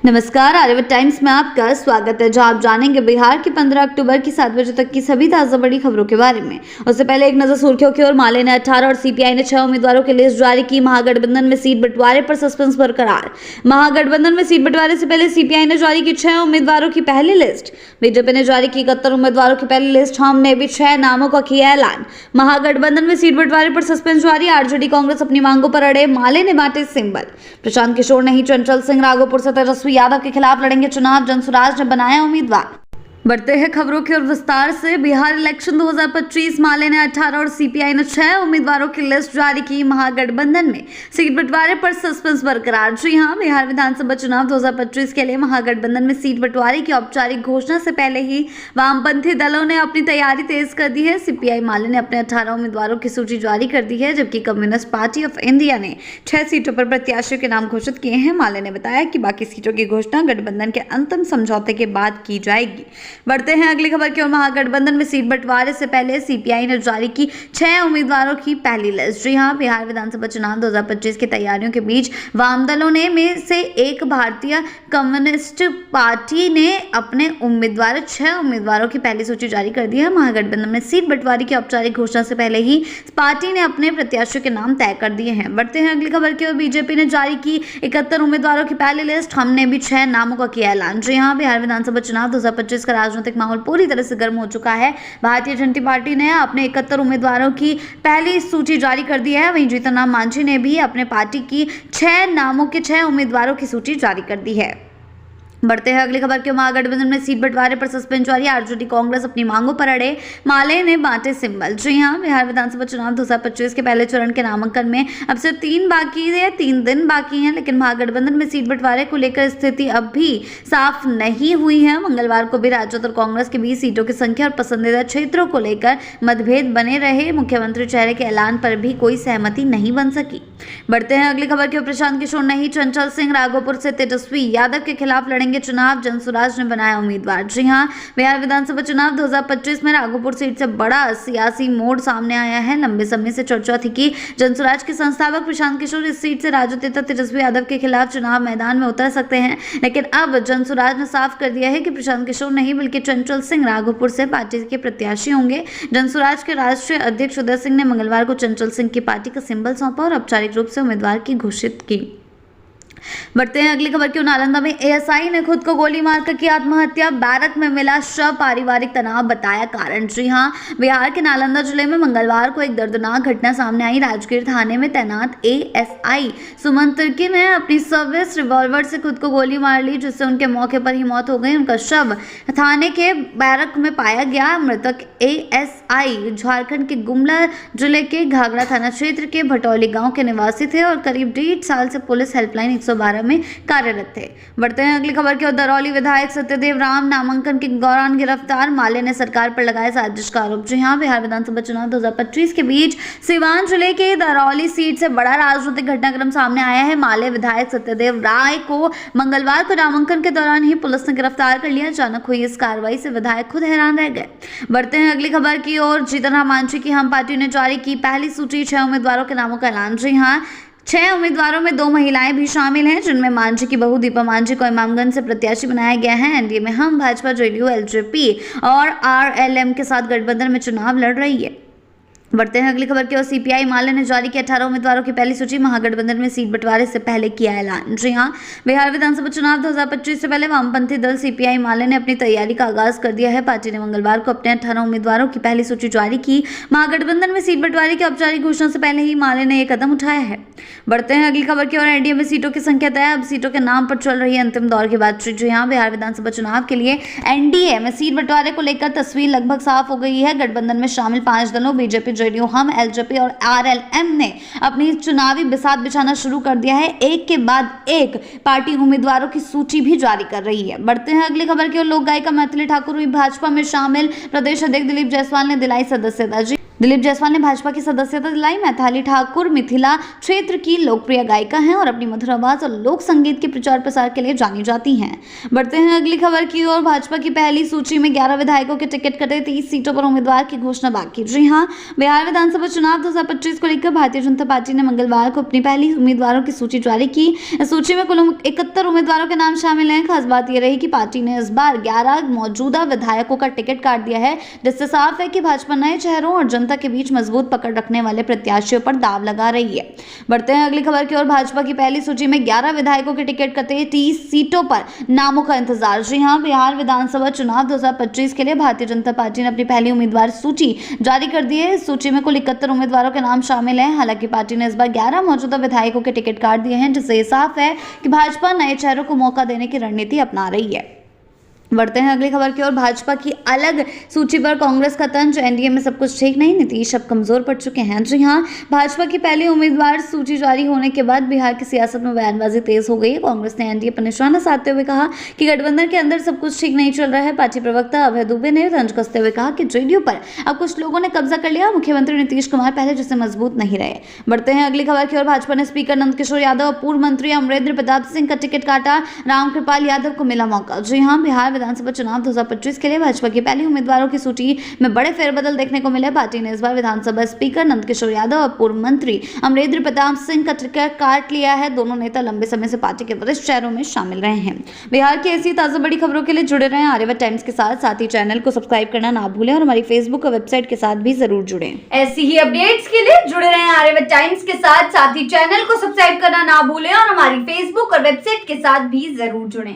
नमस्कार, आर्यवत टाइम्स में आपका स्वागत है, जहां आप जानेंगे बिहार की 15 अक्टूबर की 7 बजे तक की सभी ताजा बड़ी खबरों के बारे में। उससे पहले एक नजर सुर्खियों की ओर। माले ने 18 और सीपीआई ने 6 उम्मीदवारों की लिस्ट जारी की। महागठबंधन में सीट बंटवारे पर सस्पेंस बरकरार। महागठबंधन में सीट बंटवारे से पहले सीपीआई ने जारी की 6 उम्मीदवारों की पहली लिस्ट। बीजेपी ने जारी की 71 उम्मीदवारों की पहली लिस्ट। हमने भी 6 नामों का किया ऐलान। महागठबंधन में सीट बंटवारे पर सस्पेंस जारी। आरजेडी कांग्रेस अपनी मांगों पर अड़े। माले ने बांटे सिंबल। प्रशांत किशोर नहीं, चंचल सिंह राघोपुर से तेजस्वी यादव के खिलाफ लड़ेंगे चुनाव। जनसुराज ने बनाया उम्मीदवार। बढ़ते हैं खबरों की ओर विस्तार से। बिहार इलेक्शन 2025। माले ने 18 और सीपीआई ने 6 उम्मीदवारों की लिस्ट जारी की। महागठबंधन में सीट बंटवारे पर सस्पेंस बरकरार। जी हां, बिहार विधानसभा चुनाव 2025 के लिए महागठबंधन में सीट बंटवारे की औपचारिक घोषणा से पहले ही वामपंथी दलों ने अपनी तैयारी तेज कर दी है। सीपीआई माले ने अपने 18 उम्मीदवारों की सूची जारी कर दी है, जबकि कम्युनिस्ट पार्टी ऑफ इंडिया ने 6 सीटों पर प्रत्याशियों के नाम घोषित किए हैं। माले ने बताया कि बाकी सीटों की घोषणा गठबंधन के अंतिम समझौते के बाद की जाएगी। बढ़ते हैं अगली खबर की ओर। महागठबंधन में सीट बंटवारे से पहले सीपीआई ने जारी की 6 उम्मीदवारों की पहली लिस्ट। जी हां, बिहार विधानसभा चुनाव 2025 की तैयारियों के बीच वाम दलों ने में से एक भारतीय कम्युनिस्ट पार्टी ने अपने 6 उम्मीदवारों की पहली सूची जारी कर दी है। महागठबंधन में सीट बंटवारे की औपचारिक घोषणा से पहले ही पार्टी ने अपने प्रत्याशियों के नाम तय कर दिए हैं। बढ़ते हैं अगली खबर की ओर। बीजेपी ने जारी की 71 उम्मीदवारों की पहली लिस्ट। हमने भी 6 नामों का किया ऐलान। जी हां, बिहार विधानसभा चुनाव 2025 का राजनीतिक माहौल पूरी तरह से गर्म हो चुका है। भारतीय जनता पार्टी ने अपने 71 उम्मीदवारों की पहली सूची जारी कर दी है। वहीं जीतन राम मांझी ने भी अपने पार्टी की 6 नामों के 6 उम्मीदवारों की सूची जारी कर दी है। बढ़ते हैं अगली खबर के। महागठबंधन में सीट बंटवारे पर सस्पेंस जारी। आरजेडी कांग्रेस अपनी मांगों पर अड़े। माले ने बांटे सिंबल। जी हां, बिहार विधानसभा चुनाव 2025 के पहले चरण के नामांकन में अब सिर्फ 3 दिन बाकी हैं, लेकिन महागठबंधन में सीट बंटवारे को लेकर स्थिति अब भी साफ नहीं हुई है। मंगलवार को भी राजद और कांग्रेस के बीच सीटों की संख्या और पसंदीदा क्षेत्रों को लेकर मतभेद बने रहे। मुख्यमंत्री चेहरे के ऐलान पर भी कोई सहमति नहीं बन सकी। बढ़ते हैं अगली खबर की ओर। प्रशांत किशोर नहीं, चंचल सिंह राघोपुर से तेजस्वी यादव के खिलाफ लड़ेंगे चुनाव। जनसुराज ने बनाया उम्मीदवार। जी हां, बिहार विधानसभा चुनाव 2025 में राघोपुर सीट से बड़ा सियासी मोड़ सामने आया है। लंबे समय से चर्चा थी कि जनसुराज के संस्थापक प्रशांत किशोर इस सीट से राजद नेता तेजस्वी यादव के खिलाफ चुनाव मैदान में उतर सकते हैं, लेकिन अब जनसुराज ने साफ कर दिया है कि प्रशांत किशोर नहीं बल्कि चंचल सिंह राघोपुर से पार्टी के प्रत्याशी होंगे। जनसुराज के राष्ट्रीय अध्यक्ष उदय सिंह ने मंगलवार को चंचल सिंह की पार्टी का सिंबल सौंपा और औपचारिक रूप से उम्मीदवार की घोषित की। बढ़ते हैं अगली खबर की। नालंदा में एएसआई ने खुद को गोली मारकर की आत्महत्या। बैरक में मिला शव, पारिवारिक तनाव बताया कारण। जी हां, बिहार के नालंदा जिले में मंगलवार को एक दर्दनाक घटना सामने आई। राजगीर थाने में तैनात एएसआई सुमन तिर्की ने अपनी सर्विस रिवॉल्वर से खुद को गोली मार ली, जिससे उनके मौके पर ही मौत हो गई। उनका शव थाने के बैरक में पाया गया। मृतक एएसआई झारखंड के गुमला जिले के घाघरा थाना क्षेत्र के भटौली गांव के निवासी थे और करीब 1.5 साल से पुलिस हेल्पलाइन 112 में कार्यरत थे। बढ़ते हैं अगली खबर की ओर। दरौली विधायक सत्यदेव राम नामांकन के दौरान गिरफ्तार। माले ने सरकार पर लगाया साजिश का आरोप। जी हां, बिहार विधानसभा चुनाव 2025 के बीच सीवान जिले के दरौली सीट से बड़ा राजनीतिक घटनाक्रम सामने आया है। माले विधायक सत्यदेव राय को मंगलवार को नामांकन के दौरान ही पुलिस ने गिरफ्तार कर लिया। अचानक हुई इस कार्रवाई से विधायक खुद हैरान रह गए। बढ़ते हैं अगली खबर की ओर। जीतन राम मांझी की हम पार्टी ने जारी की पहली सूची। 6 उम्मीदवारों के नामों का ऐलान। जी हां, 6 उम्मीदवारों में 2 महिलाएं भी शामिल हैं, जिनमें मांझी की बहू दीपा मांझी को इमामगंज से प्रत्याशी बनाया गया है। एनडीए में हम, भाजपा, जेडीयू, एलजेपी और आरएलएम के साथ गठबंधन में चुनाव लड़ रही है। बढ़ते हैं अगली खबर की ओर। सीपीआई माले ने जारी की 18 उम्मीदवारों की पहली सूची। महागठबंधन में सीट बंटवारे से पहले किया ऐलान। जी हां, बिहार विधानसभा चुनाव 2025 से पहले वामपंथी दल सीपीआई माले ने अपनी तैयारी का आगाज कर दिया है। पार्टी ने मंगलवार को अपने 18 उम्मीदवारों की पहली सूची जारी की। महागठबंधन में सीट बंटवारे की औपचारिक घोषणा से पहले ही माले ने यह कदम उठाया है। बढ़ते हैं अगली खबर की ओर। एनडीए में सीटों की संख्या तय। अब सीटों के नाम पर चल रही है अंतिम दौर की बातचीत। जी हां, बिहार विधानसभा चुनाव के लिए एनडीए में सीट बंटवारे को लेकर तस्वीर लगभग साफ हो गई है। गठबंधन में शामिल 5 दलों बीजेपी, जेडीयू, हम, एलजेपी और आरएलएम ने अपनी चुनावी बिसात बिछाना शुरू कर दिया है। एक के बाद एक पार्टी उम्मीदवारों की सूची भी जारी कर रही है। बढ़ते हैं अगली खबर की ओर। लोक गायिका मैथिली ठाकुर हुई भाजपा में शामिल। प्रदेश अध्यक्ष दिलीप जायसवाल ने दिलाई सदस्यता। दिलीप जायसवाल ने भाजपा की सदस्यता दिलाई। मैथिली ठाकुर मिथिला क्षेत्र की लोकप्रिय गायिका हैं और अपनी मधुर आवाज और लोक संगीत के प्रचार प्रसार के लिए जानी जाती हैं। बढ़ते हैं अगली खबर की ओर। भाजपा की पहली सूची में 11 विधायकों के टिकट कटे, 30 सीटों पर उम्मीदवार की घोषणा बाकी। जी हां, बिहार विधानसभा चुनाव 2025 को लेकर भारतीय जनता पार्टी ने मंगलवार को अपनी पहली उम्मीदवारों की सूची जारी की। इस सूची में कुल 71 उम्मीदवारों के नाम शामिल हैं। खास बात यह रही कि पार्टी ने इस बार 11 मौजूदा विधायकों का टिकट काट दिया है, जिससे साफ है कि भाजपा नए चेहरों और जनता के बीच मजबूत पकड़ रखने वाले प्रत्याशियों पर दांव लगा रही है। बढ़ते हैं अगली खबर की ओर। भाजपा की पहली सूची में 11 विधायकों के टिकट कटे, 30 सीटों पर नामों का इंतजार। जी हां, बिहार विधानसभा चुनाव 2025 के लिए भारतीय जनता पार्टी ने अपनी पहली उम्मीदवार सूची जारी कर दी है। इस सूची में कुल 71 उम्मीदवारों के नाम शामिल हैं। हालांकि पार्टी ने इस बार 11 मौजूदा विधायकों के टिकट काट दिए हैं, जिससे ये साफ है कि भाजपा नए चेहरों को मौका देने की रणनीति अपना रही है। बढ़ते हैं अगली खबर की ओर। भाजपा की अलग सूची पर कांग्रेस का तंज, एनडीए में सब कुछ ठीक नहीं, नीतीश अब कमजोर पड़ चुके हैं। जी हां, भाजपा की पहली उम्मीदवार सूची जारी होने के बाद बिहार की सियासत में बयानबाजी तेज हो गई है। कांग्रेस ने एनडीए पर निशाना साधते हुए कहा कि गठबंधन के अंदर सब कुछ ठीक नहीं चल रहा है। पार्टी प्रवक्ता अभय दुबे ने तंज कसते हुए कहा कि जेडीयू पर अब कुछ लोगों ने कब्जा कर लिया। मुख्यमंत्री नीतीश कुमार पहले जैसे मजबूत नहीं रहे। बढ़ते हैं अगली खबर की ओर। भाजपा ने स्पीकर नंदकिशोर यादव और पूर्व मंत्री अमरेंद्र प्रताप सिंह का टिकट काटा। रामकृपाल यादव को मिला मौका। जी हां, बिहार विधानसभा चुनाव 2025 के लिए भाजपा की पहली उम्मीदवारों की सूची में बड़े फेरबदल देखने को मिले। पार्टी ने इस बार विधानसभा स्पीकर नंदकिशोर यादव और पूर्व मंत्री अमरेंद्र प्रताप सिंह का टिकट काट लिया है। दोनों नेता लंबे समय से पार्टी के वरिष्ठ चेहरों में शामिल रहे हैं। बिहार की ऐसी ताजा बड़ी खबरों के लिए जुड़े रहें आर्यवत टाइम्स के साथ ही चैनल को सब्सक्राइब करना ना भूलें और हमारी फेसबुक और वेबसाइट के साथ भी जरूर जुड़ें। ऐसी ही अपडेट्स के लिए जुड़े रहें आर्यवत टाइम्स के साथ ही चैनल को सब्सक्राइब करना ना भूलें और हमारी फेसबुक और वेबसाइट के साथ भी जरूर जुड़ें।